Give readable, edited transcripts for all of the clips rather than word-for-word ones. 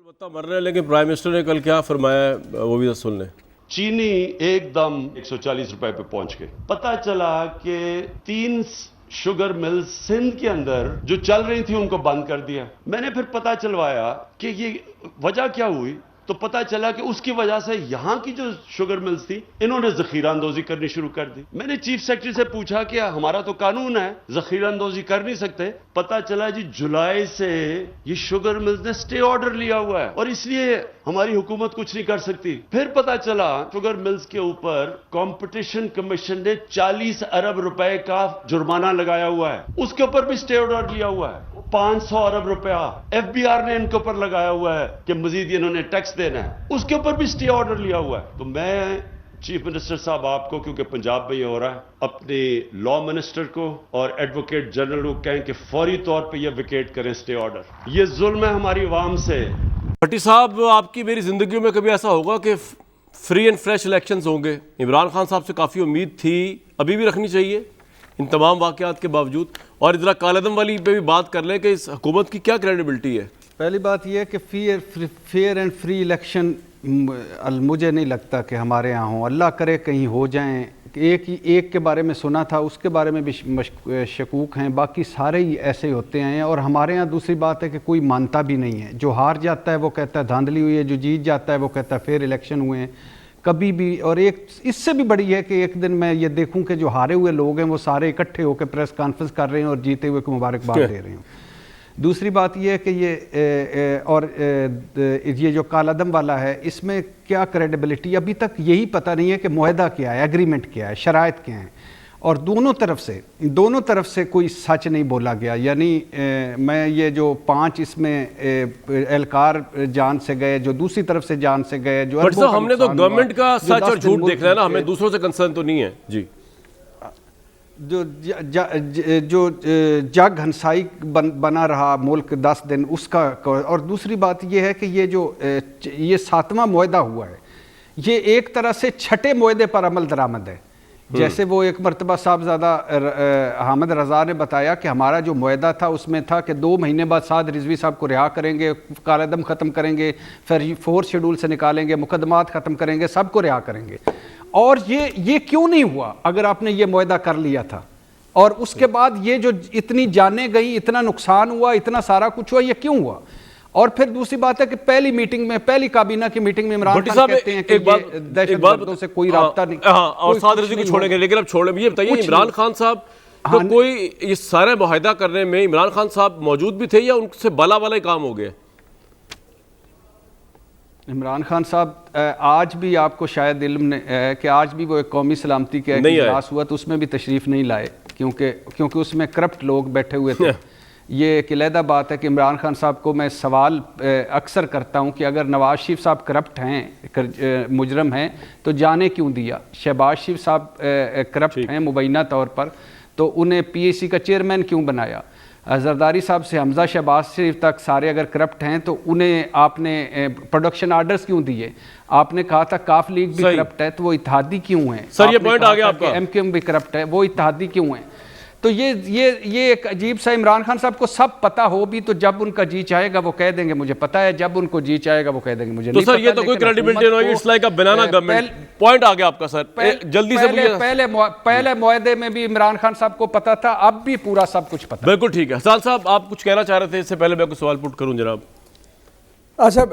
बता मर रहे हैं, लेकिन प्राइम मिनिस्टर ने कल क्या फरमाया वो भी सुन लें। चीनी एकदम 140 रुपए पे पहुंच गए। पता चला कि 3 शुगर मिल्स सिंध के अंदर जो चल रही थी उनको बंद कर दिया। मैंने फिर पता चलवाया कि ये वजह क्या हुई, तो पता चला कि उसकी वजह से यहां की जो शुगर मिल्स थी इन्होंने जखीरा अंदोजी करनी शुरू कर दी। मैंने चीफ सेक्रेटरी से पूछा कि हमारा तो कानून है, जखीरा अंदोजी कर नहीं सकते। पता चला जी जुलाई से ये शुगर मिल्स ने स्टे ऑर्डर लिया हुआ है और इसलिए हमारी हुकूमत कुछ नहीं कर सकती। फिर पता चला शुगर मिल्स के ऊपर कंपटीशन कमीशन ने 40 अरब रुपए का जुर्माना लगाया हुआ है, उसके ऊपर भी स्टे ऑर्डर लिया हुआ है। 500 अरब रुपया एफबीआर ने इनके ऊपर लगाया हुआ है कि मजीद इन्होंने टैक्स देना है, उसके ऊपर भी स्टे ऑर्डर लिया हुआ है। तो मैं चीफ मिनिस्टर साहब आपको, क्योंकि पंजाब में ये हो रहा है, अपने लॉ मिनिस्टर को और एडवोकेट जनरल को कहें कि फौरी तौर पे ये विकेट करें स्टे ऑर्डर। ये जुल्म है हमारी आवाम से। भट्टी साहब, आपकी मेरी जिंदगी में कभी ऐसा होगा कि फ्री एंड फ्रेश इलेक्शंस होंगे? इमरान खान साहब से काफ़ी उम्मीद थी, अभी भी रखनी चाहिए इन तमाम वाक़यात के बावजूद? और इधर कालेदम वाली पे भी बात कर लें कि इस हुकूमत की क्या क्रेडिबिलिटी है? पहली बात यह है कि फेयर एंड फ्री इलेक्शन मुझे नहीं लगता कि हमारे यहाँ हो। अल्लाह करे कहीं हो जाएं। एक के बारे में सुना था, उसके बारे में भी शकूक हैं, बाकी सारे ही ऐसे ही होते हैं। और हमारे यहाँ दूसरी बात है कि कोई मानता भी नहीं है। जो हार जाता है वो कहता है धांधली हुई है, जो जीत जाता है वो कहता है फेयर इलेक्शन हुए हैं। कभी भी, और एक इससे भी बड़ी है कि एक दिन मैं ये देखूं कि जो हारे हुए लोग हैं वो सारे इकट्ठे होकर प्रेस कॉन्फ्रेंस कर रहे हैं और जीते हुए को मुबारकबाद दे रहे हैं। दूसरी बात ये है कि ये जो कालादम वाला है, इसमें क्या क्रेडिबिलिटी, अभी तक यही पता नहीं है कि मुआहदा क्या है, एग्रीमेंट क्या है, शराइत क्या हैं। और दोनों तरफ से कोई सच नहीं बोला गया। यानी मैं ये जो 5 इसमें एहलकार जान से गए, जो दूसरी तरफ से जान से गए, जो हमने तो गवर्नमेंट का सच और झूठ देखना है ना, हमें दूसरों से कंसर्न तो नहीं है जी। जो जग हंसाई बना रहा मुल्क 10 दिन, उसका। और दूसरी बात यह है कि ये 7वां मुआहदा हुआ है, ये एक तरह से छठे मुआहदे पर अमल दरामद है। जैसे वो एक मरतबा साहबजादा हामिद रज़ा ने बताया कि हमारा जो मुआहदा था उसमें था कि 2 महीने बाद साद रिजवी साहब को रिहा करेंगे, कालेदम ख़त्म करेंगे, फिर 4 शेड्यूल से निकालेंगे, मुकदमात ख़त्म करेंगे, सबको रिहा करेंगे। और ये क्यों नहीं हुआ अगर आपने ये मुआहदा कर लिया था? और उसके बाद ये जो इतनी जानें गई, इतना नुकसान हुआ, इतना सारा कुछ हुआ, ये क्यों हुआ? और फिर दूसरी बात है कि पहली मीटिंग में, पहली काबीना की मीटिंग में इमरान खान कहते हैं कि दहशतगर्दों से कोई राब्ता नहीं। और साद रिजवी को छोड़ेंगे, लेकिन अब छोड़े, ये बताइए इमरान खान साहब तो कोई ये सारे मुआहदा करने में इमरान खान साहब मौजूद भी थे या उनसे बाला वाला ही काम हो गया? इमरान खान साहब आज भी, आपको शायद इल्म है कि आज भी वो एक कौमी सलामती का इजलास हुआ तो उसमें भी तशरीफ़ नहीं लाए, क्योंकि उसमें करप्ट लोग बैठे हुए थे। ये एक अलहदा बात है कि इमरान खान साहब को मैं सवाल अक्सर करता हूं कि अगर नवाज शरीफ साहब करप्ट हैं, मुजरम हैं, तो जाने क्यों दिया? शहबाज शरीफ साहब करप्ट हैं मुबैना तौर पर, तो उन्हें PAC का चेयरमैन क्यों बनाया? जरदारी साहब से हमजा शहबाज शरीफ तक सारे अगर करप्ट हैं तो उन्हें आपने प्रोडक्शन आर्डर्स क्यों दिए? आपने कहा था काफ लीग भी करप्ट है, तो वो इत्तेहादी क्यों है? सर ये पॉइंट आ गया आपका, MQM भी करप्ट है, वो इत्तेहादी क्यों है? तो ये एक अजीब सा, इमरान खान साहब को सब पता हो भी, तो जब उनका जी चाहेगा वो कह देंगे मुझे पता है, जब उनको जी चाहेगा वो कह देंगे मुझे नहीं पता। सर ये तो कोई क्रेडिबिलिटी नहीं, it's like a banana government. Point आ गया आपका सर, जल्दी से पहले मुआहदे में भी इमरान खान साहब को पता था, अब भी पूरा सब कुछ पता। बिल्कुल ठीक है। हसन साहब आप कुछ कहना चाह रहे थे, इससे पहले मैं कुछ सवाल पुट करूं जनाब। अच्छा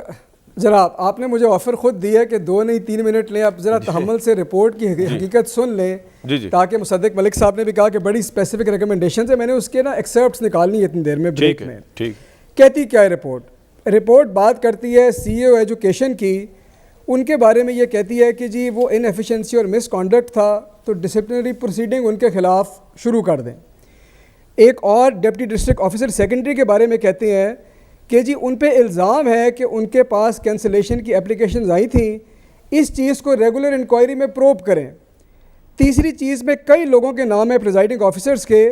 जनाब, आपने मुझे ऑफर खुद दी है कि 2 नहीं 3 मिनट लें, आप जरा तहम्मुल से रिपोर्ट की हकीकत सुन लें, ताकि मुसद्दिक मलिक साहब ने भी कहा कि बड़ी स्पेसिफिक रिकमेंडेशन है, मैंने उसके ना एक्सेप्ट्स निकालनी है इतनी देर में ब्रेक में। ठीक कहती क्या है रिपोर्ट बात करती है CEO एजुकेशन की। उनके बारे में ये कहती है कि जी वो इनएफिशिएंसी और मिसकॉन्डक्ट था, तो डिसिप्लिनरी प्रोसीडिंग उनके खिलाफ शुरू कर दें। एक और डिप्टी डिस्ट्रिक्ट ऑफिसर सेकेंडरी के बारे में कहते हैं कि जी उन पे इल्ज़ाम है कि उनके पास कैंसिलेशन की एप्लीकेशंस आई थी, इस चीज़ को रेगुलर इंक्वायरी में प्रोब करें। तीसरी चीज़ में कई लोगों के नाम है प्रिजाइडिंग ऑफिसर्स के,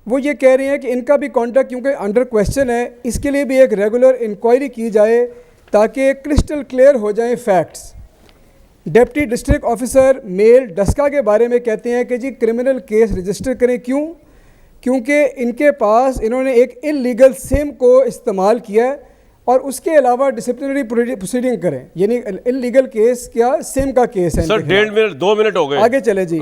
वो ये कह रहे हैं कि इनका भी कॉन्टैक्ट क्योंकि अंडर क्वेश्चन है, इसके लिए भी एक रेगुलर इंक्वायरी की जाए ताकि क्रिस्टल क्लियर हो जाएं facts. Deputy district officer male Daska के बारे में कहते हैं कि जी क्रिमिनल केस रजिस्टर करें। क्योंकि इनके पास इन्होंने एक इलीगल सिम को इस्तेमाल किया है और उसके अलावा डिसिप्लिनरी प्रोसीडिंग करें, यानी इलीगल केस क्या सिम का केस है सर इनके खिलाफ। 1.5 मिनट 2 मिनट हो गए, आगे चले जी।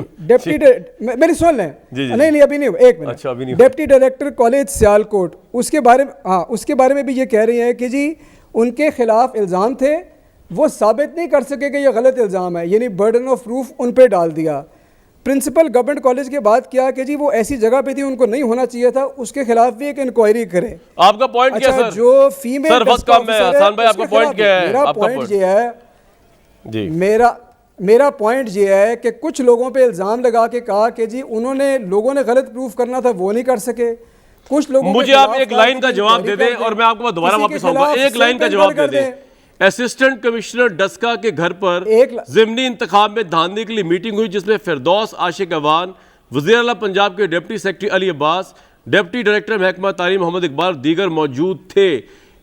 मेरी सुन लें। जी, जी, नहीं अभी नहीं, एक मिनट। अच्छा, अभी नहीं। डिप्टी डायरेक्टर कॉलेज सियालकोट, उसके बारे में, हाँ, उसके बारे में भी ये कह रही हैं कि जी उनके खिलाफ इल्ज़ाम थे, वो साबित नहीं कर सके कि ये गलत इल्ज़ाम है, यानी बर्डन ऑफ प्रूफ उन पे डाल दिया। प्रिंसिपल गवर्नमेंट कॉलेज के बाद क्या कि जी वो ऐसी जगह पे थी, उनको नहीं होना चाहिए था, उसके खिलाफ भी एक इंक्वायरी करें। आपका पॉइंट क्या अच्छा, है सर? जो फीमेल सर वक्त कम है, हसन भाई आपका पॉइंट क्या है? मेरा आपका पॉइंट ये है जी, मेरा पॉइंट ये है कि कुछ लोगों पे इल्ज़ाम लगा के कहा कि जी उन्होंने, लोगों ने गलत प्रूफ करना था, वो नहीं कर सके। कुछ लोगों मुझे आप एक लाइन का जवाब दे दें और मैं आपको दोबारा वापस आऊंगा। एक लाइन का जवाब दे दें। असिस्टेंट कमिश्नर डस्का के घर पर ज़िमनी इंतखाब में धांधली के लिए मीटिंग हुई, जिसमें फिरदौस आशिक अवान, वज़ीर आला पंजाब के deputy secretary Ali Abbas, deputy director महकमा तालीम मोहम्मद इकबाल दीगर मौजूद थे।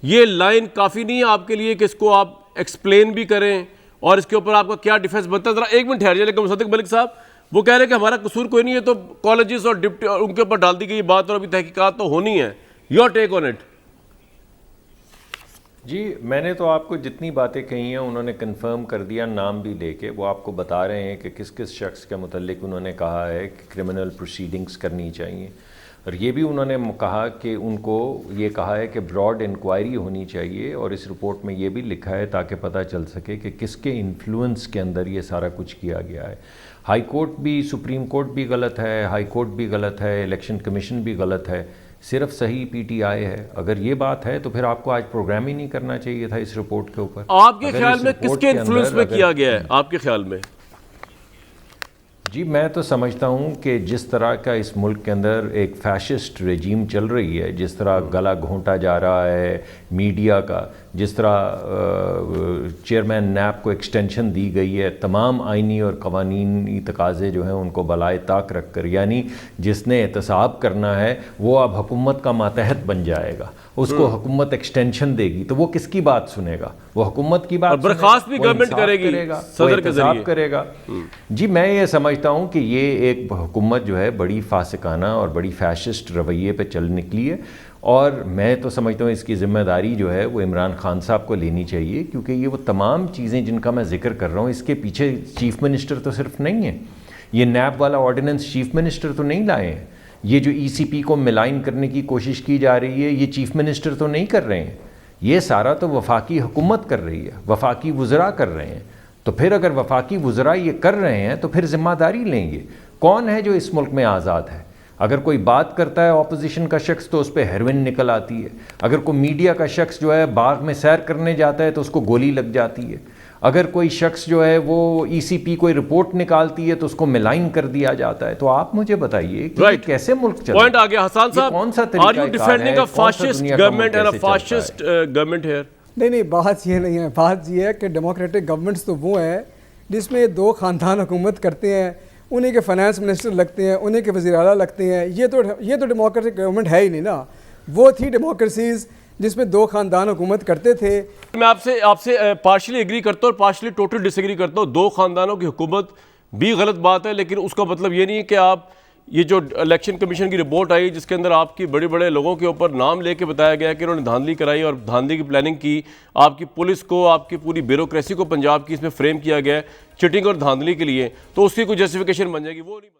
ये लाइन काफ़ी नहीं है आपके लिए कि इसको आप एक्सप्लेन भी करें और इसके ऊपर आपका क्या डिफेंस बनता है? ज़रा एक मिनट ठहर जाइए। लेकिन मुसद्दिक मलिक साहब वो कह रहे हैं कि हमारा कसूर कोई नहीं है, तो कॉलेजेस और डिप्टी और उनके ऊपर डाल दी गई बात और अभी तहकीकात तो होनी है। Your take on it. जी, मैंने तो आपको जितनी बातें कही हैं उन्होंने कंफर्म कर दिया, नाम भी लेके। वो आपको बता रहे हैं कि किस किस शख्स के मुतल्लिक उन्होंने कहा है कि क्रिमिनल प्रोसीडिंग्स करनी चाहिए, और ये भी उन्होंने कहा कि उनको ये कहा है कि ब्रॉड इंक्वायरी होनी चाहिए, और इस रिपोर्ट में ये भी लिखा है ताकि पता चल सके कि किसके इन्फ्लुएंस के अंदर ये सारा कुछ किया गया है। हाई कोर्ट भी, सुप्रीम कोर्ट भी गलत है, हाई कोर्ट भी गलत है, इलेक्शन कमीशन भी गलत है, सिर्फ सही पीटीआई है। अगर ये बात है तो फिर आपको आज प्रोग्राम ही नहीं करना चाहिए था इस रिपोर्ट के ऊपर। आपके ख्याल में किसके इन्फ्लुएंस में किया गया है आपके ख्याल में? जी, मैं तो समझता हूँ कि जिस तरह का इस मुल्क के अंदर एक फैशिस्ट रेजीम चल रही है, जिस तरह गला घोंटा जा रहा है मीडिया का, जिस तरह चेयरमैन नैब को एक्सटेंशन दी गई है, तमाम आइनी और कवानीनी तकाज़े जो हैं उनको बलाए ताक रख कर, यानी जिसने एहतसाब करना है वो अब हुकूमत का मातहत बन जाएगा, उसको हुकूमत एक्सटेंशन देगी, तो वो किसकी बात सुनेगा? वो हुकूमत की बात बर्खास्त भी गवर्नमेंट करेगी, सदर के जरिए करेगा। जी, मैं ये समझता हूँ कि ये एक हुकूमत जो है बड़ी फासिकाना और बड़ी फैशिस्ट रवैये पे चल निकली है, और मैं तो समझता हूँ इसकी ज़िम्मेदारी जो है वो इमरान खान साहब को लेनी चाहिए, क्योंकि ये वो तमाम चीज़ें जिनका मैं जिक्र कर रहा हूँ इसके पीछे चीफ़ मिनिस्टर तो सिर्फ नहीं है। ये नैब वाला ऑर्डिनेंस चीफ़ मिनिस्टर तो नहीं लाए हैं। ये जो ECP को मिलाइन करने की कोशिश की जा रही है, ये चीफ़ मिनिस्टर तो नहीं कर रहे हैं। ये सारा तो वफाकी हुकूमत कर रही है, वफाकी वज़रा कर रहे हैं। तो फिर अगर वफाकी वज़रा ये कर रहे हैं तो फिर ज़िम्मेदारी लेंगे। कौन है जो इस मुल्क में आज़ाद है? अगर कोई बात करता है ऑपोजिशन का शख्स तो उस पर हेरोइन निकल आती है। अगर कोई मीडिया का शख्स जो है बाग में सैर करने जाता है तो उसको गोली लग जाती है। अगर कोई शख्स जो है वो ECP कोई रिपोर्ट निकालती है तो उसको मिलाइन कर दिया जाता है। तो आप मुझे बताइए कि कैसे मुल्क चले? पॉइंट आ गया हसन साहब। कौन सा are you defending a fascist government and a fascist government here? नहीं, बात ये नहीं है। बात ये है कि डेमोक्रेटिक गवर्नमेंट्स तो वो है जिसमें दो ख़ानदान हुकूमत करते हैं, उन्हीं के फाइनेंस मिनिस्टर लगते हैं, उन्हीं के वज़ीर आला लगते हैं। ये तो डेमोक्रेटिक गवर्नमेंट है ही नहीं ना। वो थी डेमोक्रेसीज़ जिसमें दो ख़ानदान हुकूमत करते थे। मैं आपसे पार्शली एग्री करता हूँ और पार्शली टोटल डिसएग्री करता हूँ। दो ख़ानदानों की हुकूमत भी गलत बात है, लेकिन उसका मतलब ये नहीं है कि आप ये जो इलेक्शन कमीशन की रिपोर्ट आई जिसके अंदर आपकी बड़े बड़े लोगों के ऊपर नाम लेके बताया गया कि उन्होंने धांधली कराई और धांधली की प्लानिंग की, आपकी पुलिस को, आपकी पूरी ब्यूरोक्रेसी को पंजाब की इसमें फ्रेम किया गया है चिटिंग और धांधली के लिए, तो उसकी कोई जस्टिफिकेशन बन जाएगी, वो नहीं।